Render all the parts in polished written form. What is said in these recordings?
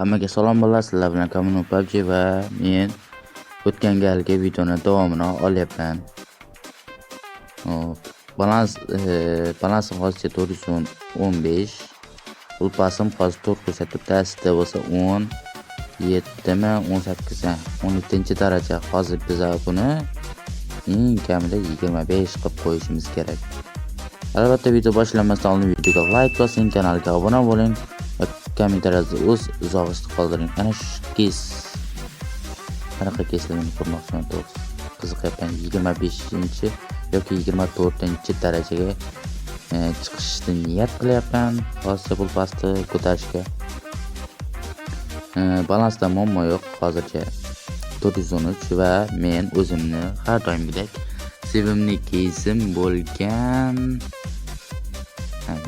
Hammaga salom bolalar, sizlar bilan Kamino PUBG va men o'tgan galgi videoni davomini olyapman. Balansim hozircha 415. Pul pasim hozir 4 ko'rsatibdi, aslida bo'lsa 17mi, 18mi, 17-daraja. Hozir biz buni eng kamida 25 qilib qo'yishimiz kerak. Albatta video boshlanmasdan oldin videoga like bosing, kanalga obuna bo'ling. Kommentariyada o'z izohingizni qoldiring. Ana shu kes. Qanaqa kesligini ko'rmoqchiman to'g'risi. Qiziqyapman. 25 yoki 24 darajaga chiqishni niyat qilyapman. Hozircha pul pasti ko'tarishga. Balansda muammo yo'q hozircha. 413 va men o'zimni har doimgidek sevimli kesim bo'lgan.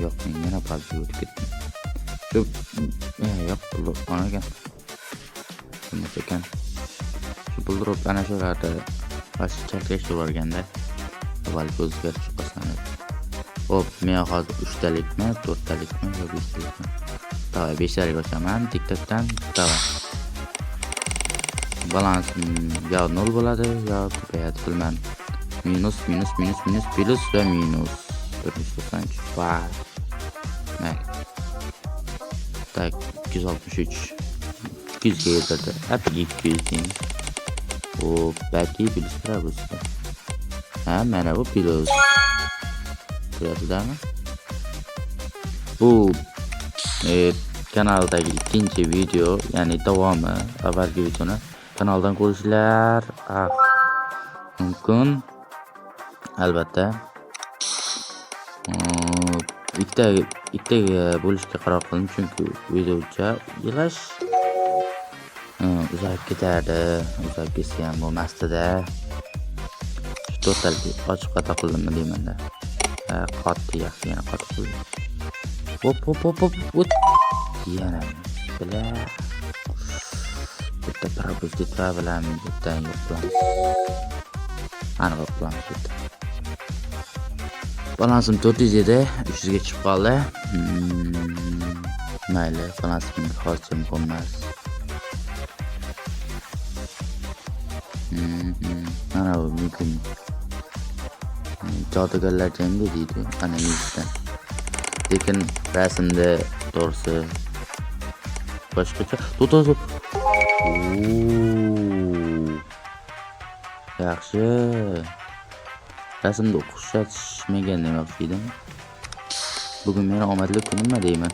Yo'q, men yana PUBG o'tib ketdim. Yo'q, pul onagan. Nima ekan? Shu pul drop ana shularda bash chalkashib o'rganda avvalgi o'zgarish chiqasan. Hop, men hozir 3 talikmi, 4 talikmi yoki 5 talikmi? Davay 5 talik ochaman. TikTokdan davay. Balans yo 0 bo'ladi, yo ko'payadi, bilmadim. Minus plus va minus 490. Vay. Mayli. Tak 263 200 ga yetirdi. Hatta 200 ding. O belki plus pravusda. Mana bu plus. Ko'rasizlarmi? Bu kanaldagi ikkinchi video, ya'ni davomi, avvalgi videoni kanaldan ko'rishlar mumkin. Albatta. Ikkitaga bo'lishga qaror qildim, chunki videocha yig'lash uzayib ketardi. Uzayib ketsa ham bo'lmasdi-da. To'xtalib ochiq xato qildimmi deyman-da. Qotdi, yaxshi yana qotib qildim. Hop. Yana bila. Bitta propustit bilan bittadan yo'qlamiz. Aniq yo'qlamiz bitta. Balansim 400 edi, 300 ga chiqib qoldi. Mayli, balansim hozircha muhim emas. Mana bu mumkin. Jodugarlar jangi deydi animesda. Lekin rasmda to'g'risi boshqacha. To'g'ri. Yaxshi. Rasmda o'xshatishmagan demoqchi edim. Bugun meni omadli kunimmi deyman.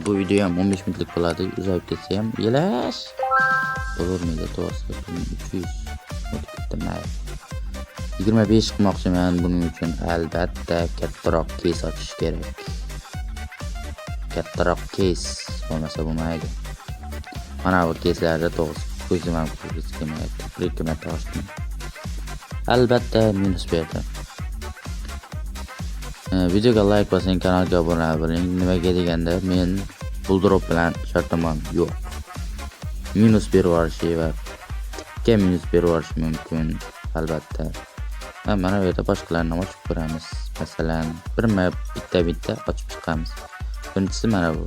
Bu video ham 15 minutlik bo'ladi. Uzayib ketsa ham yelash. Bo'lmaydi, to'g'risi 300 o'tib ketdim. 25 qilmoqchiman, buning uchun albatta kattaroq kes ochish kerak. Kattaroq kes bo'lmasa bo'lmaydi. Mana bu keslarda to'g'risi ko'zim ham ko'rgisi kelmayapti. 2 marta ochdim. Albatta minus berdi. Videoga like bosing, kanalga obuna bo'ling. Nimaga deganda men pul drop bilan shartnomam yo'q. Minus berib yuborishi va minus berib yuborishi mumkin albatta. Mana bu yerda boshqalarni ochib ko'ramiz. Masalan, bitta ochib chiqamiz. Birinchisi mana bu.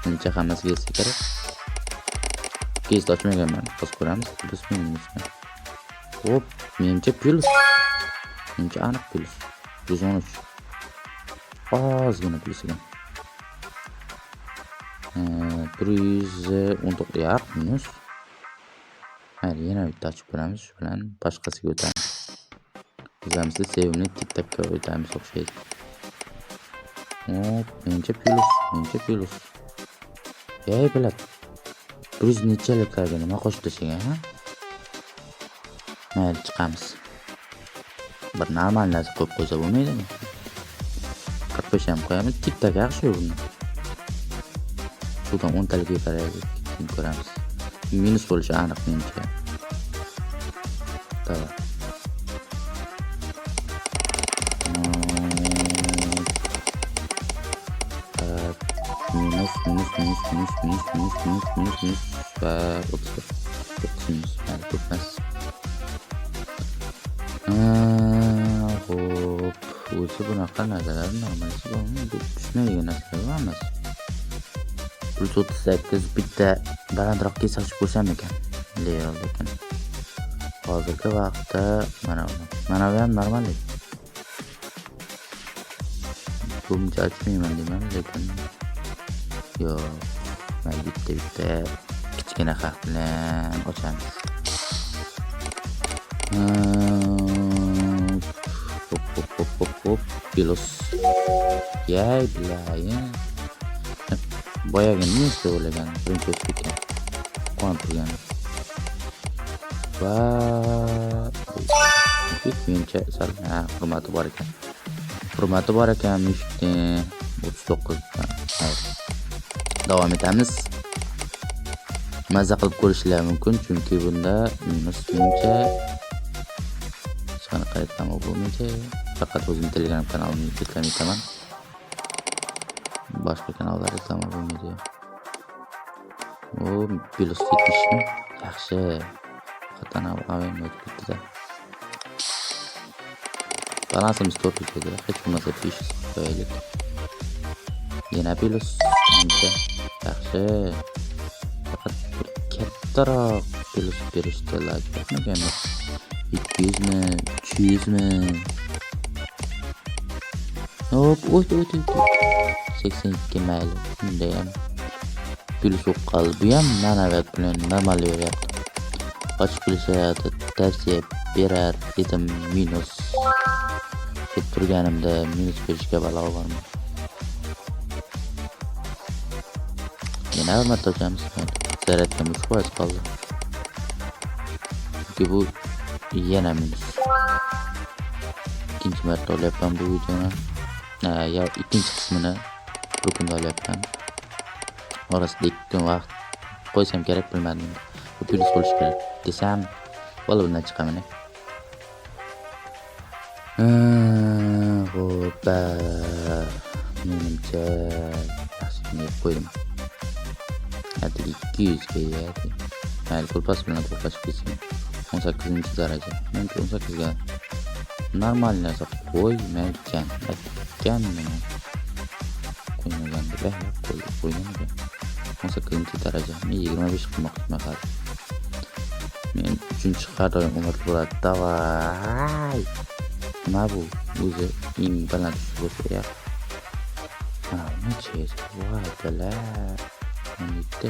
Menimcha hammasiga kelsa kerak. Keyin ochmaganman. Bos ko'ramiz. Plus minus. Hop, menimcha plus. Menimcha aniq plus. 113. Ozgina plus ekan. 119 yo'q, minus. Mayli, yana bitta ochib ko'ramiz. Shu bilan boshqasiga o'tamiz. Bizamizda sevimli TikTokga o'tamiz o'xshaydi. Hop, menimcha plus. Ey biladi. 100 nechaliklarga nima qo'shib tashlagan, ha? Mayli, chiqamiz. Bir normal narsa qo'yib qo'ysa bo'lmaydimi? 45 ham qo'yamiz. TikTok yaxshi buni. Sudan 10 talik yetaradi. Keyin ko'ramiz. Minus bo'lishi aniq menimcha. Tamam. Minus va 30 tutmaz. Hop, o'zi bunaqa narsalar normalsi bormi? Tushmaydigan narsalar emas. plus 38 bitta balandroq kesak ko'rsam ekan. Lekin hozirgi vaqtda mana bu ham normal. Buncha ochmayman deyman, lekin yo'q. Mana bitta kichkina harf bilan ochamiz. Hop plus. Yay bilayin. Boyaga nima o'ylagan? Birinchi o'tgan. Qontirgan. Va ikkinchi sal hurmati bor ekan. Hurmati bor ekan mushukni 39. Davom etamiz. Mazza qilib ko'rishlar mumkin, chunki bunda minus buncha qanaqa reklama bo'lmaydi. Faqat o'zim Telegram kanalimni reklama etaman. Boshqa kanallar reklama bo'lmaydi. O, plus 70 mi? Yaxshi. Qatana avayim o'tib ketdi. Balansimiz 4 edi. Hech bo'lmasa 5 qo'yaylik. Yana plus buncha. Yaxshi. Faqat bir kattaroq plus berishdi lajbatmagan. 200 mi? 300 mi? Hop, o't. 82 mayli. Bunda ham plus o'qqal. Bu ham ma'naviyat bilan normal yo'ryapti. Ochib bilishadi, tavsiya berar edim minus. Deb turganimda minus berishga balo bormi? Yana hurmat ochamiz. Zaryadga 3% qoldi. Chunki bu yana minus. İkinci marta olyapman bu videoni. Ya ikkinchi qismini bu kunda olyapman. Orasida 2 kun vaqt qo'ysam kerak, bilmadim. Bu plus bo'lishi kerak desam, bola bundan chiqaman. Hoppa. Menimcha yaxshi qo'ydim. Hadi 200 ga yadi. Mayli, pulpas bilan to'plashib ketsin. 18 daraja. Men 18 ga normal narsa qo'ymayman. Qo'ymagan deb qo'ymagan. 18 daraja. Men 25 qilmoqchiman hali. Men 3-chi umr ko'radi. Davay. Nima bu? O'zi eng baland bo'lsa ya. Necha? Voy bala. Bitta.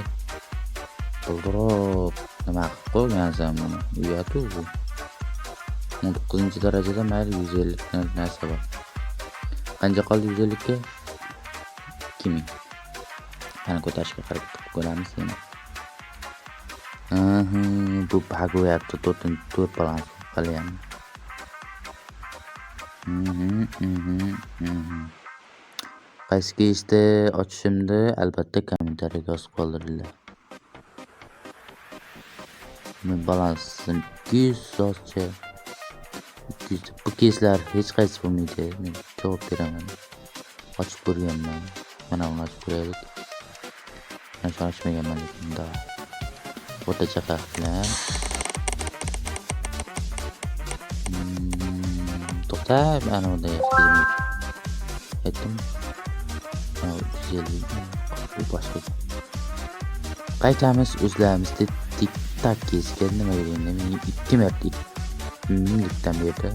To'g'ri. Nima qilib qo'ygansan buni? Uyatu bu. 19 darajada mayli 150 narsa bor. Qancha qoldi 150 ga? 2000. Qani ko'tarishga harakat qilib ko'ramiz endi. Bu bagoyapti 4 balans qilyapman. Qaysi kechda ochishimda albatta kommentariyaga yozib qoldiringlar. Men balansim 200 ochcha. Bu keyslar hech qaysi bo'lmaydi. Men javob beraman. Ochib ko'rganman. Mana uni ochib ko'raylik. Men ochmaganman lekin da. O'rtacha farq bilan. To'xtab, ana unda yaxshi. Aytdim. Bu boshqa. Qaytamiz o'zlarimizda tik-tak kesgan nima endi men 2 marta minglikdan berdi.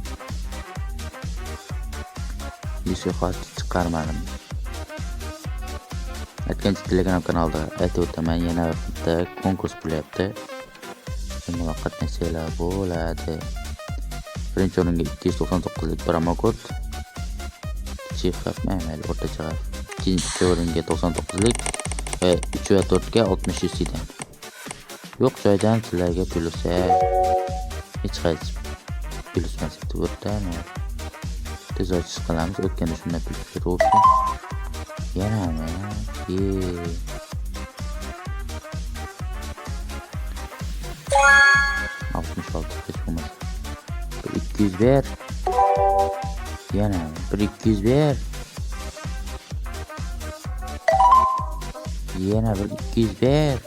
Yusuf xos chiqarmadim. Aytgancha Telegram kanalda aytib o'taman, yana bitta konkurs bo'lyapti. Shunga qatnashinglar bo'ladi. Birinchi o'ringa 299 lik promokod. Chifrat mayli o'rtacha. Ikkinchi o'ringa 99 lik va 3 va 4 ga 60 yusidan. Yo'q joydan sizlarga plus hech qaysi plus emas deb o'tdami? Tez ochish qilamiz. O'tganda shunday plus berib yana altmış altı hech bo'lmasa. 200 ber. Yana 200 ber. Yana 200 ber.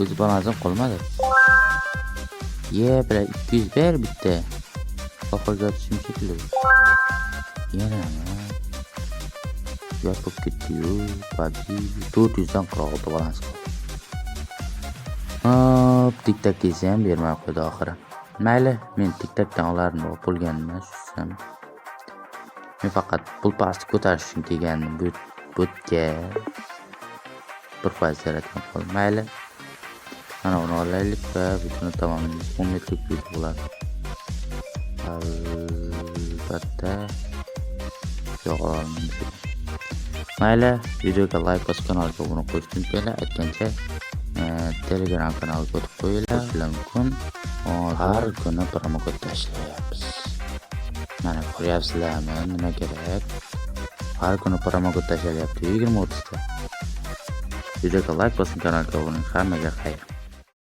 O'zi balansim qolmadi. Bir 200 ber bitta. Oxirgi otishim shekilli. Yana. ziyod bo'lib ketdi-yu. PUBG 400 dan qirog'ida balans qildi. Hop, TikTok desa ham bermay qo'ydi oxiri. Mayli, men TikTokdan ularni bo'lganman, tushsam. Men faqat pul pasti ko'tarish uchun kelgandim botga. 1% yaratgan qol. Mayli. Mana uni olaylik va videoni tamomlaymiz. 10 metrlik video bo'ladi. Albatta yo'qolmaymiz. Mayli, videoga like bosib kanalga obuna bo'lishni unutmanglar. Aytgancha Telegram kanaliga o'tib qo'yinglar. Shular mumkin. Har kuni promokod tashlayapmiz. Mana ko'ryapsizlarmi nima kerak? Har kuni promokod tashlayapti 20-30 ta. Videoga like bosing, kanalga obuna bo'ling. Hammaga xayr.